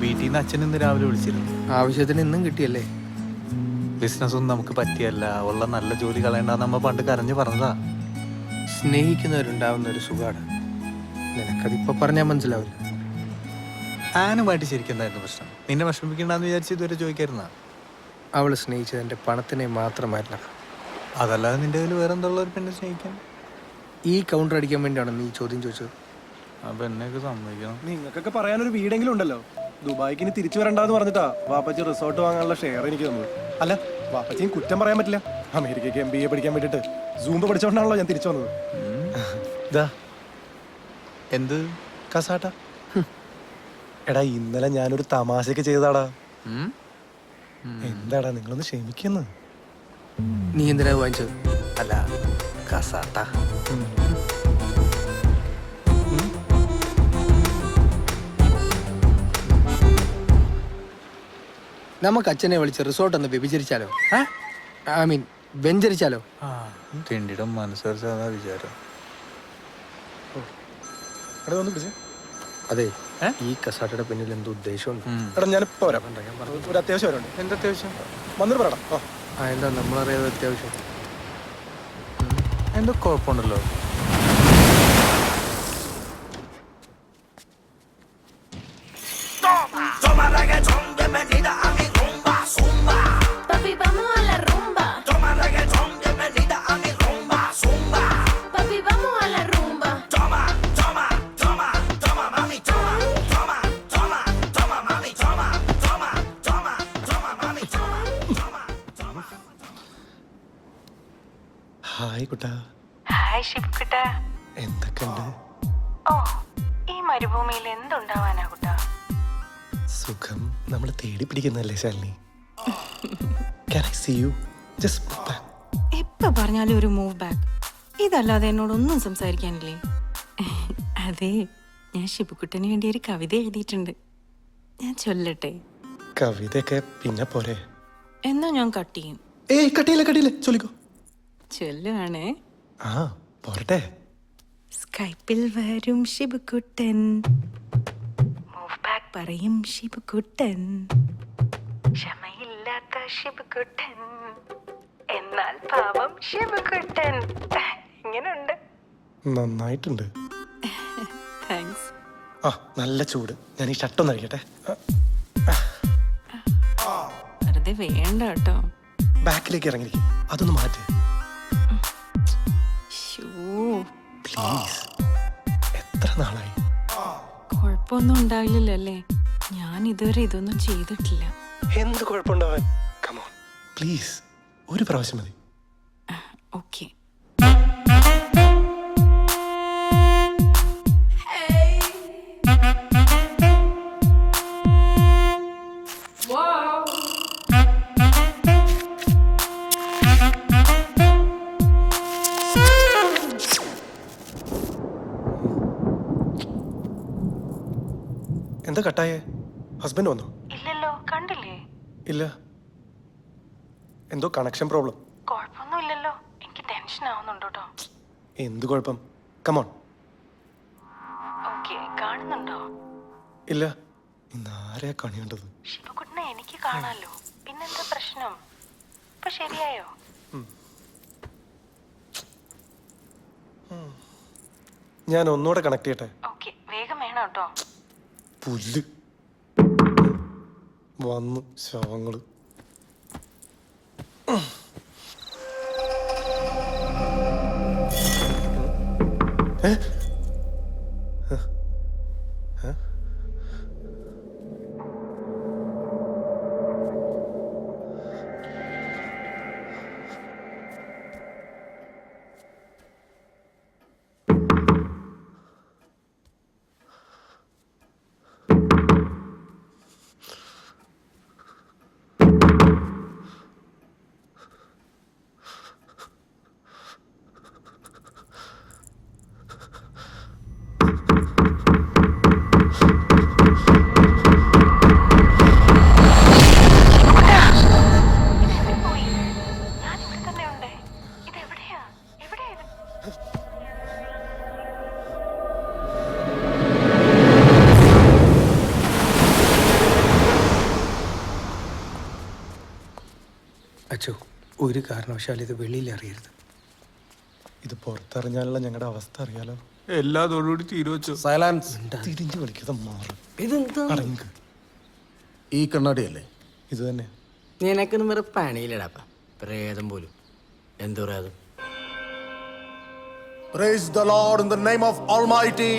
വീട്ടിൽ നിന്ന് അച്ഛൻ ഇന്ന് രാവിലെ വിളിച്ചിരുന്നു. ആവശ്യത്തിന് ഇന്നും കിട്ടിയല്ലേ? ബിസിനസ് ഒന്നും നമുക്ക് പറ്റിയല്ല, ഉള്ള നല്ല ജോലി കളയണ്ടെന്ന് നമ്മ പണ്ട് കരഞ്ഞു പറഞ്ഞതാ. സ്നേഹിക്കുന്നവരുണ്ടാവുന്ന ഒരു സുഖമാണ്. നിനക്കതിപ്പോ പറഞ്ഞാൽ മനസ്സിലാവില്ല. ആനുമായിട്ട് ശരിക്കും എന്തായിരുന്നു പ്രശ്നം? നിന്നെ വിഷമിക്കണ്ടെന്ന് വിചാരിച്ച് ഇതുവരെ ചോദിക്കായിരുന്ന? അവള് സ്നേഹിച്ചത് എൻ്റെ പണത്തിനെ മാത്രമായിരുന്ന. അതല്ലാതെ നിന്റെ കയ്യിൽ വേറെ എന്തുള്ള ഒരു പെണ്ണെ സ്നേഹിക്കാൻ? ഈ കൗണ്ടർ അടിക്കാൻ വേണ്ടിയാണോ നീ ചോദ്യം ചോദിച്ചത്? ആ പെണ്ണൊക്കെ സമ്മതിക്കണം. നിങ്ങൾക്കൊക്കെ പറയാനൊരു വീടെങ്കിലും ഉണ്ടല്ലോ. ദുബായിക്ക് ഇനി തിരിച്ചു വരണ്ടെന്ന് പറഞ്ഞിട്ടാ വാപ്പച്ചി റിസോർട്ട് വാങ്ങാനുള്ള ഷെയർ എനിക്ക് തന്നത്. അല്ല, വാപ്പച്ചിയും കുറ്റം പറയാൻ പറ്റില്ല. അമേരിക്കയ്ക്ക് MBA പഠിക്കാൻ വേണ്ടിട്ട് സൂംബ പഠിച്ചോണ്ടാണല്ലോ ഞാൻ തിരിച്ചു വന്നത്. ഇതാ എന്ത് കസാട്ട. എടാ, ഇന്നലെ ഞാനൊരു തമാശക്ക് ചെയ്തതാടാ. എന്താടാ നിങ്ങളൊന്ന് ക്ഷമിക്കുന്നു. നീ എന്തിനാ വാങ്ങിച്ചത്? അല്ല, കസാട്ട. നമുക്ക് അച്ഛനെ വിളിച്ച് റിസോർട്ട് ഒന്ന് വ്യഭിചരിച്ചാലോ? I mean വെഞ്ചരിച്ചാലോ? തിണ്ടിയുടെ മനസ്സറിച്ചാ വിചാരം. എടാ ഒന്ന് പിടിച്ചേ. അതെ, ഈ കസാട്ടയുടെ പിന്നിൽ എന്തോ ഉദ്ദേശമുണ്ട്. എടാ ഞാനിപ്പോ വരാം. ഒരു അത്യാവശ്യം വരണ്ട്. എന്താ അത്യാവശ്യം? വന്നിട്ട് പറയടാ. എന്താ നമ്മളറിയാതെ അത്യാവശ്യം? എന്തോ കുഴപ്പമുണ്ടല്ലോ. Papi, vamos a la rumba. Toma reggaetón, bienvenida a mi rumba, zumba. Papi, vamos a la rumba. Toma, toma, toma, toma, mami, toma, toma, toma, toma, mami, toma, toma, toma, toma, mami, toma, toma, toma. Hi Kutta. Hi ഷിപ്കുട്ട. എന്തൊക്കെയുണ്ട്? ഓ, ഈ മരുഭൂമിയിൽ എന്തുണ്ടാവാനാ കുട്ടാ? സുഖം. നമ്മൾ തേടി പിടിക്കുന്നല്ലേ Shalini. Can I see you? Just move back. എപ്പ പറഞ്ഞാലും ഒരു move back. ഇതല്ലാതെ എന്നോടൊന്നും സംസാരിക്കാനില്ലേ? അതെ, ഞാൻ ഷിബുക്കുട്ടന് വേണ്ടി ഒരു കവിത എഴുതിയിട്ടുണ്ട്. ഞാൻ ചൊല്ലട്ടെ? കവിതയൊക്കെ പിന്നെ പോരെ. എന്നാ ഞാൻ കട്ട് ചെയ്യും. ഏയ് കട്ടിയില്ല ചൊല്ലിക്കോ. ചൊല്ലുവാണേ. ആ പോരട്ടെ. സ്കൈപ്പിൽ വരും ഷിബുക്കുട്ടൻ, മൂവ് ബാക്ക് പറയും ഷിബുക്കുട്ടൻ, ക്ഷമയില്ലാത്ത ഷിബുക്കുട്ടൻ, എന്നാൽ പാവം ഷിബുക്കുട്ടൻ. ഇങ്ങനുണ്ട്. നന്നായിട്ടുണ്ട്. താങ്ക്സ്. ആ നല്ല ചൂട്. ഞാൻ ഈ ഷർട്ടൊന്ന് അഴിക്കട്ടെ. വെറുതെ വേണ്ട കേട്ടോ. ബാക്കിലേക്ക് ഇറങ്ങിയിരിക്കും. അതൊന്ന് മാറ്റ് ശ്ശോ, പ്ലീസ്. എത്ര നാളായി? കുഴപ്പമൊന്നും ഉണ്ടാവില്ലല്ലോ അല്ലേ? ഞാൻ ഇതുവരെ ഇതൊന്നും ചെയ്തിട്ടില്ല. എന്ത് കുഴപ്പമുണ്ടാവാൻ? കമോൺ പ്ലീസ്, ഒരു പ്രാവശ്യം മതി. ഓക്കെ. എന്താ കട്ടായേ? ഹസ്ബൻഡ് വന്നോ? ഇല്ലല്ലോ, കണ്ടില്ലേ? ഇല്ല. എന്തോ കണക്ഷൻ പ്രോബ്ലം. കുഴപ്പമൊന്നും ഇല്ലല്ലോ. എനിക്ക് ടെൻഷൻ ആവുന്നുണ്ട് കേട്ടോ. എന്ത് കുഴപ്പം? കമോൺ. ഓക്കെ, കാണുന്നുണ്ടോ? ഇല്ല. ഇന്ന് ആരെയാ കണി കണ്ടത്? ശിവകുട്ടിനെ എനിക്ക് കാണാലോ. പിന്നെന്താ പ്രശ്നം? ഇപ്പൊ ശരിയായോ? ഞാൻ ഒന്നുകൂടെ കണക്ട് ചെയ്യട്ടെ? ഓക്കെ, വേഗം വേണം കേട്ടോ. പുല്ല് വന്നു ശവങ്ങള്. ഒരു കാരണവശാലും ഇത് വെളിയിൽ അറിയരുത്. ഇത് പുറത്തറിഞ്ഞാലുള്ള ഞങ്ങളുടെ അവസ്ഥ അറിയാലോ. എല്ലാതോടുകൂടി തീരുവച്ചു. സൈലൻസ്. തിരിഞ്ഞു കളിക്കാതെ മാറും. ഇതെന്താ? അടങ്ങ്. ഈ കണ്ണാടിയല്ലേ? ഇത് തന്നെ. നിനക്കൊന്നും വേറെ പണിയില്ലടാപ്പ. പ്രേതം പോലും. എന്ത് പ്രേതം? Praise the Lord in the name of Almighty.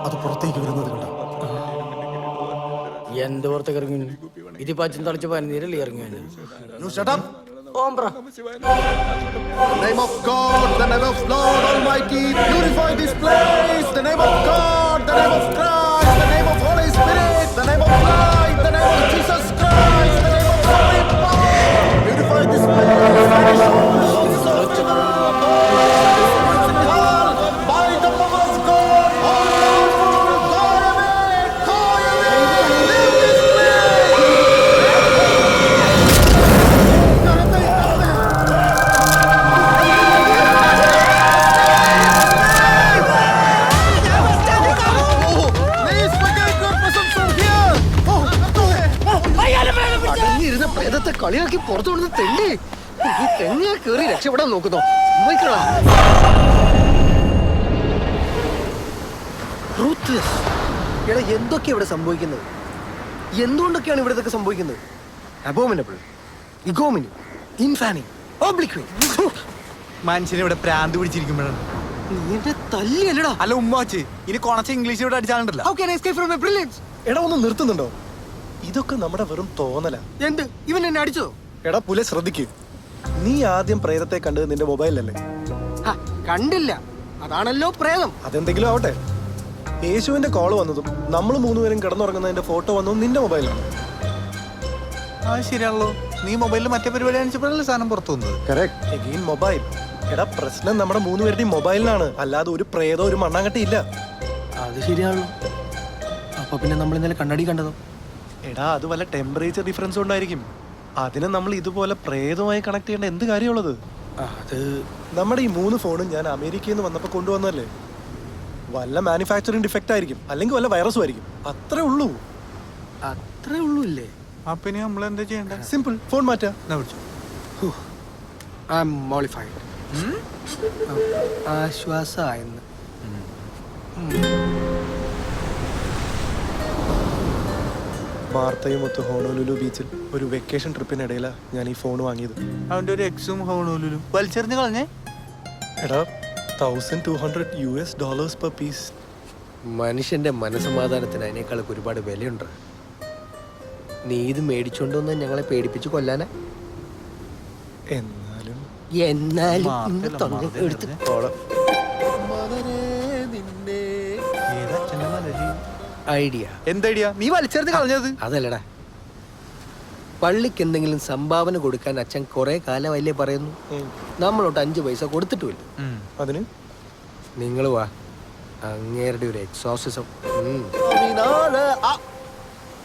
അത് പുറത്തേക്ക് വരുന്നത് കണ്ടോ? എന്ത് പുറത്തേക്ക് ഇറങ്ങി? ഇതിപ്പോ അച്ഛൻ തളിച്ച പനിനീരല്ലേ ഇറങ്ങി? You shut up. Ombre. The name of God, the name of Lord Almighty, purify this place. The name of God, the name of Christ, the name of Holy Spirit, the name of light, the name of Jesus Christ, the name of Holy Power. Purify this place. By the power of God, all powerful, call away, leave this place. Please forget your presence from here. അടങ്ങിയിരുന്ന പ്രേതത്തെ കളിയാക്കി പുറത്തു വിടുന്ന തെണ്ടി ഈ തെങ്ങിയെ കയറി രക്ഷപ്പെടാൻ നോക്കുന്നോ? സമ്മതിക്കടാ. Ruthless. എടാ എന്തൊക്കെയാ ഇവിടെ സംഭവിക്കുന്നത്? എന്തുകൊണ്ടൊക്കെയാണ് ഇവിടെ ഇതൊക്കെ സംഭവിക്കുന്നത്? അബോമിനബിൾ, ഇഗോമിനി, ഇൻഫാനി, ഓബ്ലിക്വി. മനുഷ്യനെ ഇവിടെ പ്രാന്ത് പിടിച്ചിരിക്കുമ്പോഴാണ്. നീ എന്നെ തല്ലിയല്ലടാ. അല്ല ഉമ്മാച്ച് ഇനി കൊണച്ച ഇംഗ്ലീഷ് ഇവിടെ അടിച്ചാലുണ്ടല്ലോ. How can I escape from my brilliance? എടാ ഒന്ന് നിർത്തുന്നുണ്ടോ? ഇതൊക്കെ നമ്മുടെ വെറും തോന്നലാ. എന്ത്? ഇവൻ എന്നെ അടിച്ചോ? എടാ പുലെ ശ്രദ്ധിക്കൂ. നീ ആദ്യം പ്രേതത്തെ കണ്ടത് നിന്റെ മൊബൈലല്ലേ? ഹ, കണ്ടില്ല. അതാണല്ലോ പ്രേതം. അതെന്തെങ്കിലും ആവട്ടെ. യേശുവിന്റെ കോള് വന്നതും നമ്മൾ മൂന്നുപേരും കിടന്നുറങ്ങുന്നതിന്റെ ഫോട്ടോ വന്നതും നിന്റെ മൊബൈലാണ്. ആ ശരിയാണല്ലോ. നീ മൊബൈലിൽ മറ്റേ പരിപാടി കാണിച്ചപ്പോഴല്ലേ സാധനം പുറത്തു വന്നത്. Again mobile. എടാ പ്രശ്നം നമ്മുടെ മൂന്നുപേരുടെയും മൊബൈലിനാണ്, അല്ലാതെ ഒരു പ്രേതോ ഒരു മണ്ണാങ്കട്ടി ഇല്ല. അത് ശരിയാണല്ലോ. അപ്പൊ പിന്നെ നമ്മൾ ഇന്നലെ കണ്ണാടി കണ്ടതോ? എടാ അത് വല്ല ടെമ്പറേച്ചർ ഡിഫറൻസ് കൊണ്ടായിരിക്കും. അതിനെ നമ്മൾ ഇതുപോലെ പ്രേതവുമായി കണക്ട് ചെയ്യേണ്ട എന്ത് കാര്യമുള്ളത്? അത് നമ്മുടെ ഈ 3 ഫോണും ഞാൻ അമേരിക്കയിൽ നിന്ന് വന്നപ്പോൾ കൊണ്ടുവന്നല്ലേ. വല്ല മാനുഫാക്ചറിങ് ഡിഫക്റ്റ് ആയിരിക്കും, അല്ലെങ്കിൽ വല്ല വൈറസും ആയിരിക്കും. അത്രേ ഉള്ളൂ. അത്രേ ഉള്ളൂ ഇല്ലേ? അപ്പൊ ഇനി നമ്മൾ എന്താ ചെയ്യണ്ടേ? സിമ്പിൾ, ഫോൺ മാറ്റാ. I am mollified. ആശ്വാസമായെന്ന്. വാർത്തയും ഒത്ത് ഹോണോലുലു ബീച്ചിൽ ഒരു വെക്കേഷൻ ട്രിപ്പിനിടയിലാ ഞാൻ ഈ ഫോൺ വാങ്ങിയത്. അവന്റെ ഒരു എക്സും ഹോണൂലും വലിച്ചെറിഞ്ഞ് കളഞ്ഞേ. എടാ $1,200 per piece. മനുഷ്യന്റെ മനസമാധാനത്തിന് അതിനേക്കാളൊക്കെ ഒരുപാട് വിലയുണ്ട്. നീ ഇത് മേടിച്ചോണ്ടോന്ന് ഞങ്ങളെ പേടിപ്പിച്ച് കൊല്ലാനാ? എന്നാലും എന്നാലും ഇന്ന് തൊണ്ട എടുത്ത് കോളം. ഐഡിയ എന്തടിയ നീ വലിച്ചെറിഞ്ഞ് കളഞ്ഞത്? അതല്ലടാ, പള്ളിക്ക് എന്തെങ്കിലും സംഭാവന കൊടുക്കാൻ അച്ഛൻ കുറെ കാലമല്ലേ പറയുന്നു. നമ്മളോട്ട് 5 പൈസ കൊടുത്തിട്ടുമില്ല. അതിന് നിങ്ങൾ വാ, അങ്ങേരുടെ ഒരു എക്സോസിസം.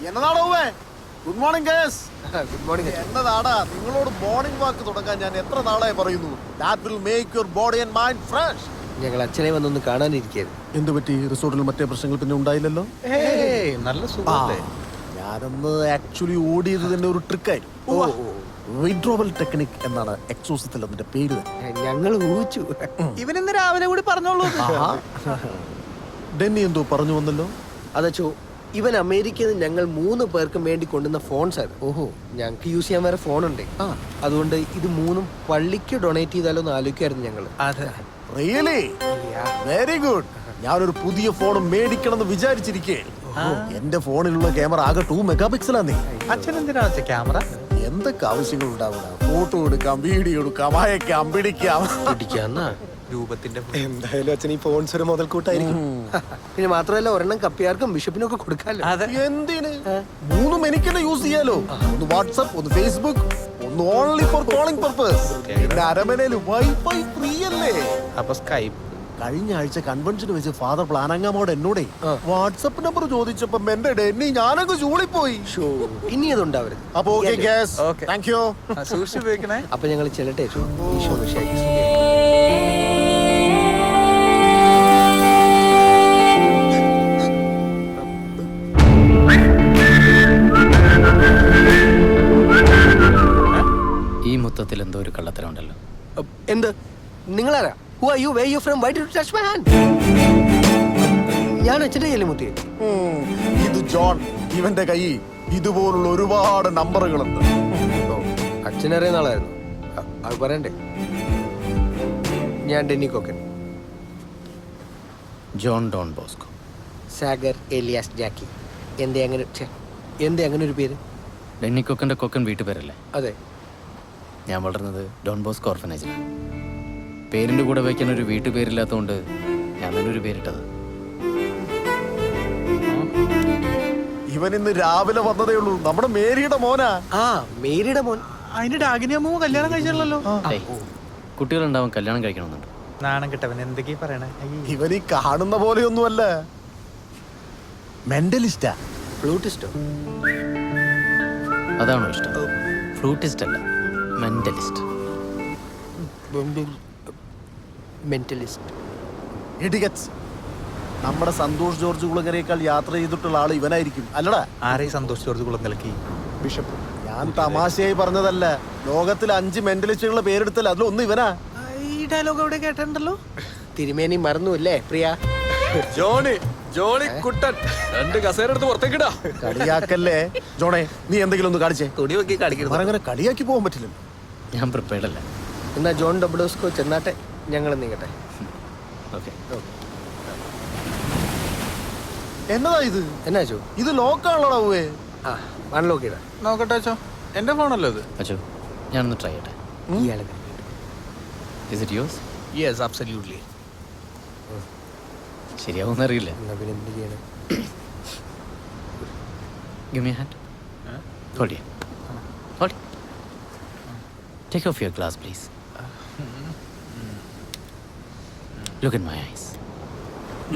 എന്നതാണോ? Good morning guys. Good morning. എന്നതാടാ നിങ്ങളോട് മോർണിംഗ് വാക്ക് തുടങ്ങാൻ ഞാൻ എത്ര നാളായി പറയുന്നു. That will make your body and mind fresh. ഞങ്ങൾ അച്ഛനെ വന്നൊന്ന് കാണാനിരിക്കായിരുന്നു. എന്ത് പറ്റി? റിസോർട്ടിൽ മറ്റേ പ്രശ്നങ്ങൾ പിന്നെ ഉണ്ടായില്ലല്ലോ. നല്ല സുഖല്ലേ? ഞാനൊന്ന് ആക്ച്വലി ഓടിയത് തന്നെ ഒരു ട്രിക്കായിരുന്നു. വിഡ്രോവൽ ടെക്നിക് എന്നാണ് എക്സോസത്തിൽ അതിന്റെ പേര്. ഞങ്ങൾ ഊഹിച്ചു. ഇവനിന്ന് രാവിലെ കൂടി പറഞ്ഞോളൂ. ഡെന്നി എന്തോ പറഞ്ഞു വന്നല്ലോ. അതച്ചോ, ഇവൻ അമേരിക്കയിൽ നിന്ന് ഞങ്ങൾ 3 പേർക്കും വേണ്ടി കൊണ്ടുവന്ന ഫോൺസ് ആണ്. ഓഹോ, ഞങ്ങൾക്ക് യൂസ് ചെയ്യാൻ വേറെ ഫോണുണ്ട്. അതുകൊണ്ട് ഇത് 3ഉം പള്ളിക്ക് ഡൊണേറ്റ് ചെയ്താലോ എന്ന് ആലോചിക്കായിരുന്നു ഞങ്ങൾ. അതെ. Really very good. ഞാനൊരു പുതിയ ഫോൺ മേടിക്കണം എന്ന് വിചാരിച്ചിരിക്കേ. എന്റെ ഫോണിലുള്ള ക്യാമറ ആകെ 2 മെഗാപിക്സലാന്നേ. അച്ഛൻ എന്തിനാ ക്യാമറ? എന്തൊക്കെ ആവശ്യങ്ങൾ ഉണ്ടാവുക. ഫോട്ടോ എടുക്കാം, വീഡിയോ എടുക്കാം, അയക്കാം, പിടിക്കാം. പിടിക്കാന്നാ രൂപത്തിന്റെ എന്തായാലും അച്ഛൻ ഈ ഫോൺസ് ഒരു മുതൽക്കൂട്ടായിരിക്കും. പിന്നെ മാത്രമല്ല ഒരെണ്ണം കപ്പിയാർക്കും ബിഷപ്പിനും ഒക്കെ കൊടുക്കാലോ. എന്തിന്? 3ഉം എനിക്ക് തന്നെ യൂസ് ചെയ്യാലോ. ഒന്ന് വാട്സ്ആപ്പ്, ഒന്ന് ഫേസ്ബുക്ക്, ഒന്ന് ഓൺലി ഫോർ കോളിംഗ് പർപ്പസ്. പിന്നെ അരമനയിൽ വൈഫൈ ഫ്രീ അല്ലേ. അപ്പൊ സ്കൈപ്പ്. കഴിഞ്ഞ ആഴ്ച കൺവെൻഷന് വെച്ച് ഫാദർ പ്ലാനങ്ങാമോട് എന്നോടേ വാട്സ്ആപ്പ് നമ്പർ ചോദിച്ചപ്പോ എന്റെ ഡെന്നി ഞാനങ്ങ് ചൂളിപ്പോയി. ഇനി അതുണ്ടാവരുത്. അപ്പൊ okay gas. Okay. Thank you. സൂക്ഷിച്ച് ഉപയോഗിക്കണേ. അപ്പൊ ഞങ്ങൾ ചെല്ലട്ടെ. ഈശോ മിശിഹായ്ക്ക് സ്തുതി. you? Where you from? Why did you touch my hand? ഞാൻ അച്ഛൻ്റെ കയ്യിലെ മുത്തിയെ. ഇത് ജോൺ. ഇവന്റെ കൈ ഇതുപോലുള്ള ഒരുപാട് നമ്പറുകളുണ്ട്. അച്ഛനറിയുന്ന ആളായിരുന്നു. അത് പറയണ്ടേ? ഞാൻ Denny Kokkan. John Don Bosco. Sagar alias Jackie. എന്തേ അങ്ങനെ ഒരു പേര്? ഡെന്നി കൊക്കൻ്റെ കൊക്കൻ വീട്ടുപേരല്ലേ? അതെ. ഞാൻ വളർന്നത് ഡോൺ ബോസ്കോ ഓർഫനേജിലാണ്. പേരിൻ്റെ കൂടെ വയ്ക്കാൻ ഒരു വീട്ടുപേരില്ലാത്തതുകൊണ്ട് ഞാൻ തന്നെ ഒരു പേരിട്ടത്. ഇവൻ ഇന്ന് രാവിലെ വന്നതേ ഉള്ളൂ. നമ്മുടെ മേരിയുടെ മോനാ. ആ, മേരിയുടെ മോൻ. അതിന്റെ ഡാഗിനി അമ്മ കല്യാണം കഴിച്ചല്ലോ. കുട്ടികളുണ്ടാവും കല്യാണം കഴിക്കണമെന്നുണ്ട്. നാണം കിട്ടവൻ എന്തൊക്കെയാ പറയണേ? ഇവൻ ഈ കാണുന്ന പോലെയൊന്നുമല്ല. മെന്റലിസ്റ്റാ. ഫ്ലൂട്ടിസ്റ്റോ? അതാണോ ഇഷ്ടം? ഫ്ലൂട്ടിസ്റ്റ് അല്ല, മെന്റലിസ്റ്റ്. മെന്റലിസ്റ്റ്. ഇഡിയറ്റ്സ്. നമ്മുടെ സന്തോഷ് ജോർജ് കുളങ്ങരയേക്കാൾ യാത്ര ചെയ്തിട്ടുള്ള ആള് ഇവനായിരിക്കും അല്ലടാ? ആരെ സന്തോഷ് ജോർജ് കുളങ്ങലക്കി? ബിഷപ്പ്. ഞാൻ തമാശയായി പറഞ്ഞതല്ല. ലോകത്തിൽ 5 മെന്റലിസ്റ്റുകളുടെ പേരെടുത്തല്ല അതിലൊന്ന് ഇവനാ. ഈ ഡയലോഗ് എവിടെ കേട്ടിട്ടുണ്ടല്ലോ. തിരുമേനി മറന്നുല്ലേ പ്രിയ? ജോണി കുട്ടൻ 2 കസേര എടുത്ത് പുറത്തേക്കിടാ. കളിയാക്കല്ലേ ജോണേ. നീ എന്തെങ്കിലും ഒന്ന് കാണിച്ചേ. തുണി നോക്കി കാണിക്കരുത്. അങ്ങനെ കളിയാക്കി പോകാൻ പറ്റില്ല. ഞാൻ പ്രിപ്പയർഡ് അല്ല. എന്നാ ജോൺ ഡബ്ലോസ്കോ ചെന്നാട്ടെ, ഞങ്ങൾ നീങ്ങട്ടെ. ഓക്കെ. എന്നതാ ഇത്? എന്നാ ചോ? ഇത് ലോക്കാണല്ലോടാ പോവേ. ആ, അൺലോക്ക് ചെയ്താ. നോക്കട്ടെ അച്ഛോ, എന്റെ ഫോണല്ലോ ഇത്. അച്ഛോ ഞാനൊന്ന് ട്രൈ ചെയ്യട്ടെ. ഇയാളെ is it yours? Yes, absolutely. ശരിയാവുമെന്ന് അറിയില്ല. എന്നാ പിന്നെ എന്ത് ചെയ്യണം? Give me a hand. Hold it. Hold it. Take off your glass, please. Look at my eyes.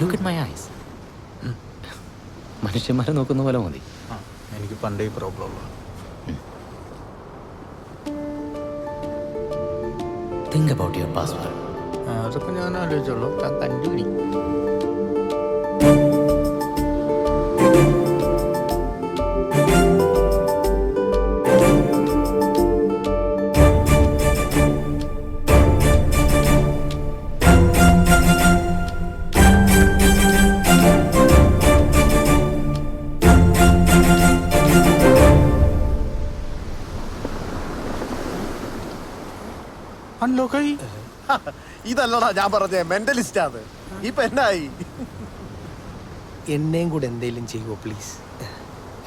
Look at my eyes. മനുഷ്യന്മാരെ നോക്കുന്ന പോലെ മതി. എനിക്ക് പണ്ടേ പ്രോബ്ലം ഉള്ള. Think about your password. അതൊക്കെ ഞാൻ ആലോചിച്ചോളൂ. കണ്ടുപിടി. അൺലോക്കായി. ഇതല്ലടാ ഞാൻ പറഞ്ഞേ, മെന്റലിസ്റ്റ് അത്. ഇപ്പൊ എന്നായി? എന്നെയും കൂടെ എന്തെങ്കിലും ചെയ്യുമോ പ്ലീസ്?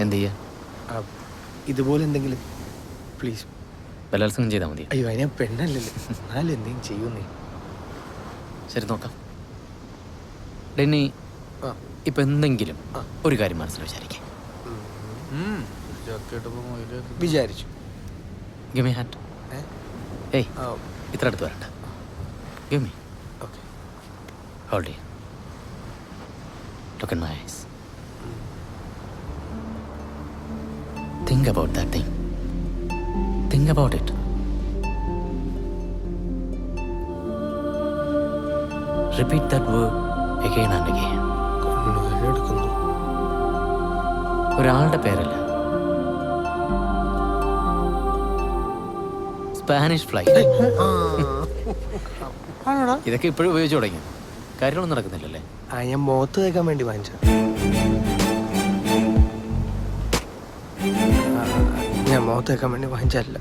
എന്ത് ചെയ്യാ? ഇതുപോലെ എന്തെങ്കിലും പ്ലീസ്. ബലാത്സംഗം ചെയ്താൽ മതി. അയ്യോ, അതിനെ പെണ്ണല്ലല്ലോ. എന്നാലും എന്തെങ്കിലും ചെയ്യുന്നേ. ശരി, നോക്കാം. ഡെന്നി, ഇപ്പൊ എന്തെങ്കിലും ഒരു കാര്യം മനസ്സിൽ വിചാരിക്കാം. വിചാരിച്ചു. Give me a hand. ഏയ്, ഇത്ര അടുത്ത് വരണ്ട. Give me. Okay. Hold it. Look in my eyes. Think about that thing. Think about it. Repeat that word again and again. ഒരാളുടെ പേരല്ല, സ്പാനിഷ് ഫ്ലൈ. ഇതൊക്കെ ഇപ്പോഴും ഉപയോഗിച്ച് തുടങ്ങി. കാര്യങ്ങളൊന്നും നടക്കുന്നില്ലല്ലേ? ഞാൻ മുഖത്ത് തേക്കാൻ വേണ്ടി വാങ്ങിച്ച. ഞാൻ മുഖത്ത് തേക്കാൻ വേണ്ടി വാങ്ങിച്ചല്ല.